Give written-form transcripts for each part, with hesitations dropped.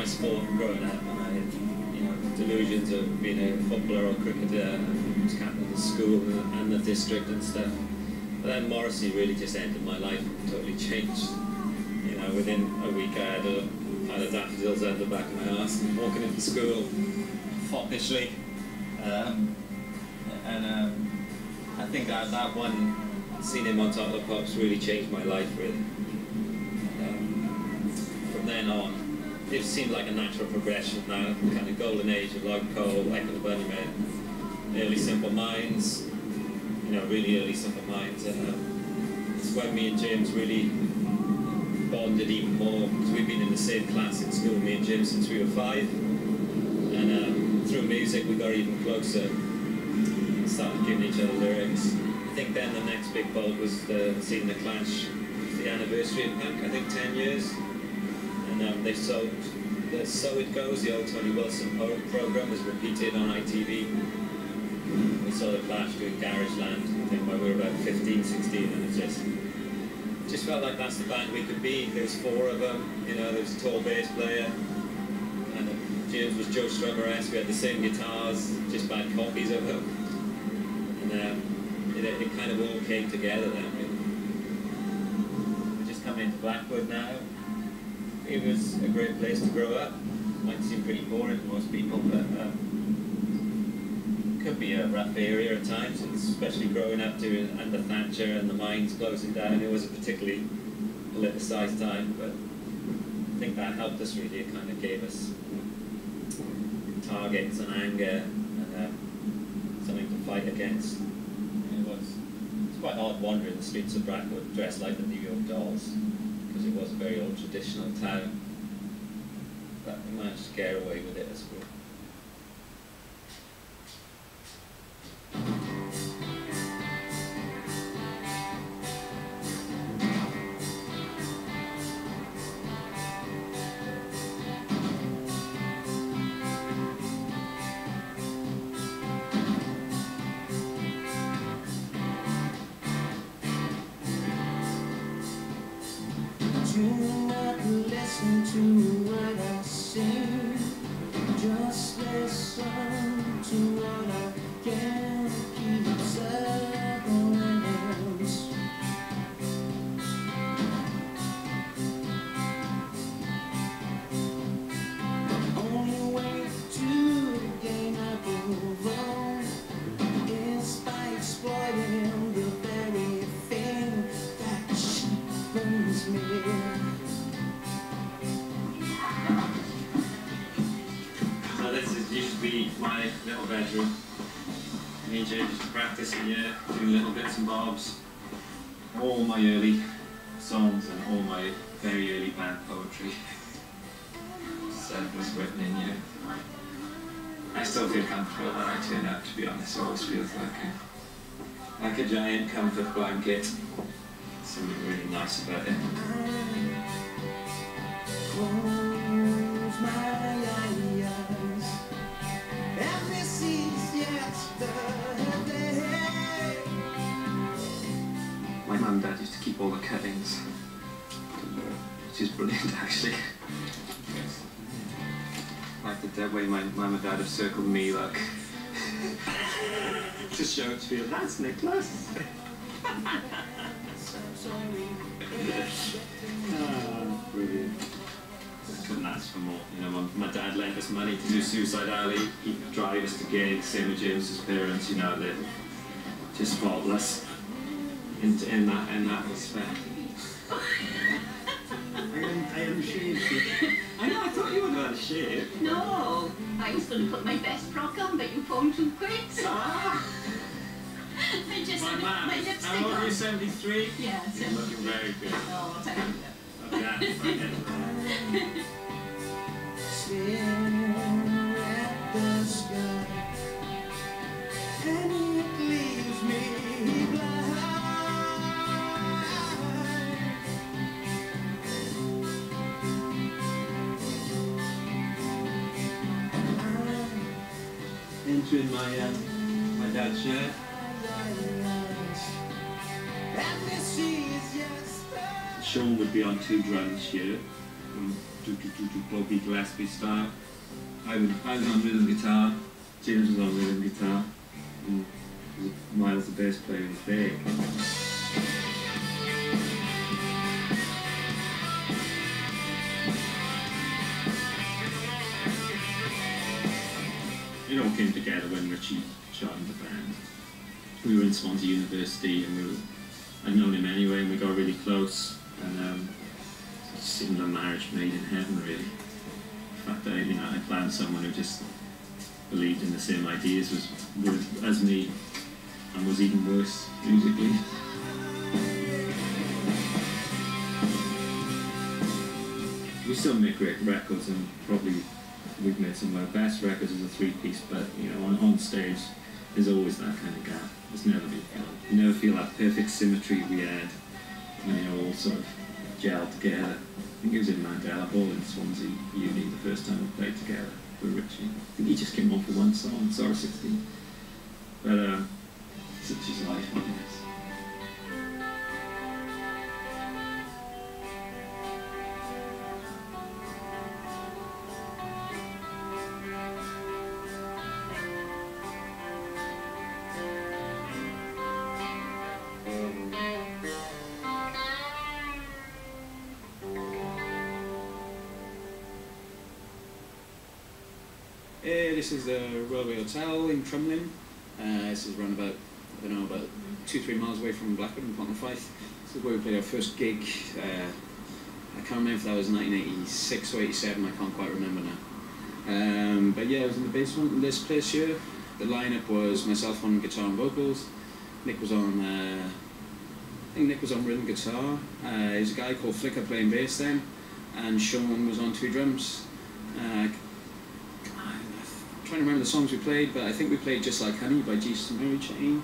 my sport growing up, and I had, you know, delusions of being a footballer or cricketer. I was captain of the school and the district and stuff. But then Morrissey really just ended my life and totally changed. You know, within a week I had a pile of daffodils out the back of my arse and walking into school foppishly. I think that one, seeing him on Top of the Pops really changed my life, really. From then on, it seemed like a natural progression now, kind of golden age of Log Cole, Echo the Bunnymen, early Simple Minds, you know, really early Simple Minds. It's when me and James really bonded even more, because we've been in the same class in school, me and James, since we were 5. And through music we got even closer. Started giving each other lyrics. I think then the next big bolt was seeing the Clash, the anniversary of punk, I think 10 years. And they sold the So It Goes, the old Tony Wilson program, was repeated on ITV. We saw the Clash doing Garage Land, I think when we were about 15, 16, and it just felt like that's the band we could be. There was 4 of them, you know, there was a tall bass player, and James was Joe Strummer-esque. We had the same guitars, just bad copies of them. It kind of all came together then. We're just coming into Blackwood now. It was a great place to grow up. Might seem pretty boring to most people, but could be a rough area at times, especially growing up under Thatcher and the mines closing down. It was a particularly politicised time, but I think that helped us really. It kind of gave us targets and anger and something to fight against. It's quite odd wandering the streets of Blackwood dressed like the New York Dolls, because it was a very old traditional town. But we managed to get away with it as a group. Do not listen to what I sing, just listen to what I can keep silence. The only way to gain approval is by exploiting the very thing that cheapens me. Used to be my little bedroom. Me and James used to practice in here, doing little bits and bobs. All my early songs and all my very early band poetry was written in here. I still feel comfortable when I turn up, to be honest. It always feels like a giant comfort blanket. Something really nice about it. Close my eyes. And this is yesterday. My mum and dad used to keep all the cuttings, which is brilliant actually. Like the way my mum and dad have circled me, look. To show it to you, that's Nicholas. Oh, brilliant. Couldn't ask for more. You know, my dad lent us money to do Suicide Alley. He'd drive us to gigs, same with James's parents. You know, they're just faultless in that respect. I am shaved. I know. I thought you would have had a shave. No, I was going to put my best frock on, but you phoned too quick. Ah. I just My mum. my lipstick How old are on. you? 73. Yeah, You're looking very good. Oh, thank you. Staring at the sky, and it leaves me blind. Entering my dad's shirt. And this is yesterday. Sean would be on 2 drums here, blokey Gillespie style. I was on rhythm guitar, James was on rhythm guitar, and Miles, the bass player, was big. It all came together when Richie joined the band. We were in Swansea University, and I'd known him anyway, and we got really close, and it seemed a marriage made in heaven, really. The fact that, you know, I found someone who just believed in the same ideas as me, and was even worse musically. We still make great records, and probably we've made some of our best records as a three-piece, but, you know, on stage there's always that kind of gap. It's never been filled. You never feel that perfect symmetry we had when they all sort of gelled together. I think it was in Mandela Hall in Swansea Uni the first time we played together with Richie. I think he just came on for one song, Sorry 16. But such is life, I guess. This is the Railway Hotel in Crumlin. This is around about, I don't know, about 2-3 miles away from Blackburn and Pontefract. This is where we played our first gig. I can't remember if that was 1986 or 87, I can't quite remember now. But yeah, I was in the basement in this place here. The lineup was myself on guitar and vocals. Nick was on, I think Nick was on rhythm guitar. There's a guy called Flicker playing bass then, and Sean was on 2 drums. I'm trying to remember the songs we played, but I think we played Just Like Honey by Jesus and Mary Chain,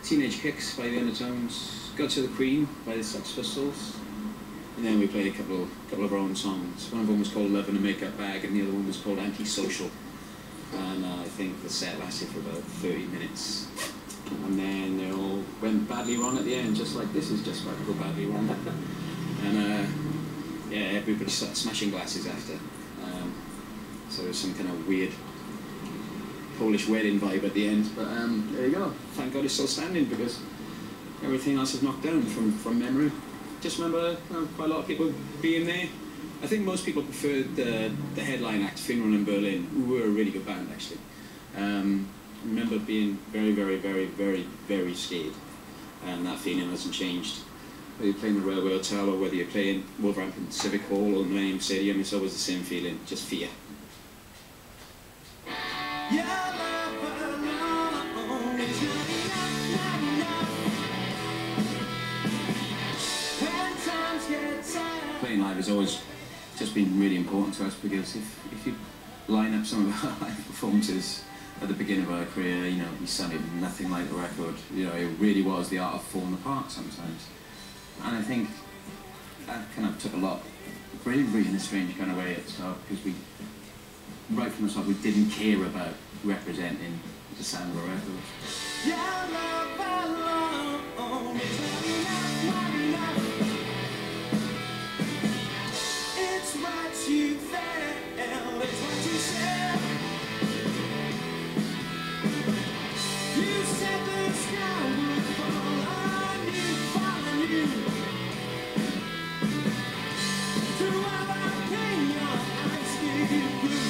Teenage Kicks by the Undertones, Go to the Queen by the Sex Pistols, and then we played a couple of our own songs. One of them was called Love in a Makeup Bag, and the other one was called Antisocial. And I think the set lasted for about 30 minutes. And then they all went badly wrong at the end, just like this is just about to go badly wrong. And yeah, everybody started smashing glasses after. So there's some kind of weird Polish wedding vibe at the end, but there you go. Thank God it's still standing, because everything else is knocked down from memory. Just remember quite a lot of people being there. I think most people preferred the headline act, Funeral in Berlin, who were a really good band actually. I remember being very, very, very, very, very scared, and that feeling hasn't changed. Whether you're playing the Railway Hotel or whether you're playing Wolverhampton Civic Hall or Millennium Stadium, it's always the same feeling, just fear. Playing live has always just been really important to us, because if you line up some of our live performances at the beginning of our career, you know, we sounded nothing like the record. You know, it really was the art of falling apart sometimes. And I think that kind of took a lot of bravery in a strange kind of way at the start, because we, right from the start, we didn't care about representing the sound of a record. It's what you felt, it's what you said. You said the sky would fall on you. Through all our pain, your eyes give blue.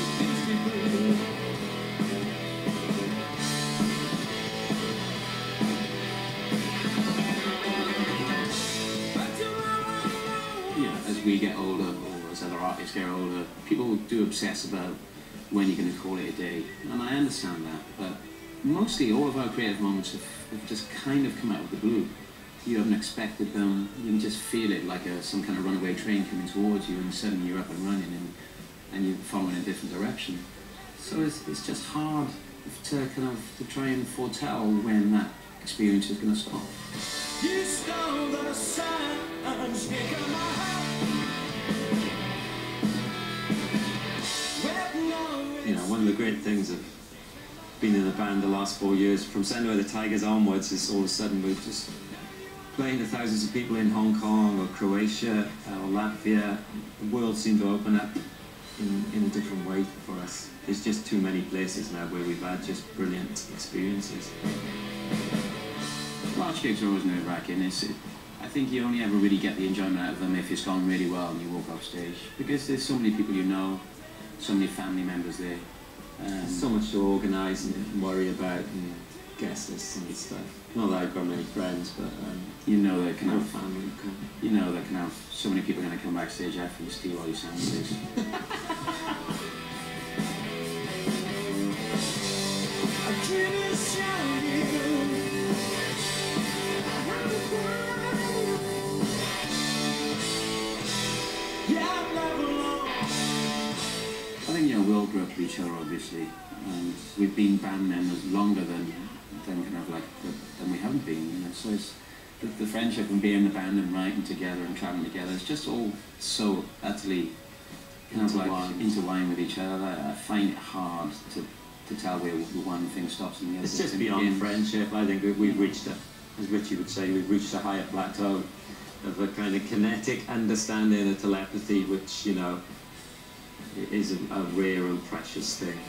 As we get older, or as other artists get older, people do obsess about when you're going to call it a day, and I understand that, but mostly all of our creative moments have just kind of come out of the blue. You haven't expected them, you can just feel it like some kind of runaway train coming towards you, and suddenly you're up and running, and you're following a different direction. So it's just hard to try and foretell when that experience is going to stop. You stole the sun, stick on my heart. You know, one of the great things of being in the band the last 4 years, from Send Away the Tigers onwards, is all of a sudden we've just playing to thousands of people in Hong Kong or Croatia or Latvia, the world seemed to open up in a different way for us. There's just too many places now where we've had just brilliant experiences. Large gigs are always nerve-wracking. I think you only ever really get the enjoyment out of them if it's gone really well and you walk off stage. Because there's so many people you know, so many family members there. So much to organise and worry about and guest lists and stuff. Not that I've got many friends, but you know that can have family. You know that can have so many people going to come backstage after and steal all your sound gigs. I think, you know, we all grew up with each other, obviously, and we've been band members longer than kind of like than we haven't been, you know. So it's the friendship and being in the band and writing together and traveling together. It's just all so utterly kind of like intertwined with each other. I find it hard to tell where one thing stops and the other. It's just beyond friendship. I think we've reached as Richie would say, we've reached a higher plateau of a kind of kinetic understanding of telepathy, which, you know, is a rare and precious thing.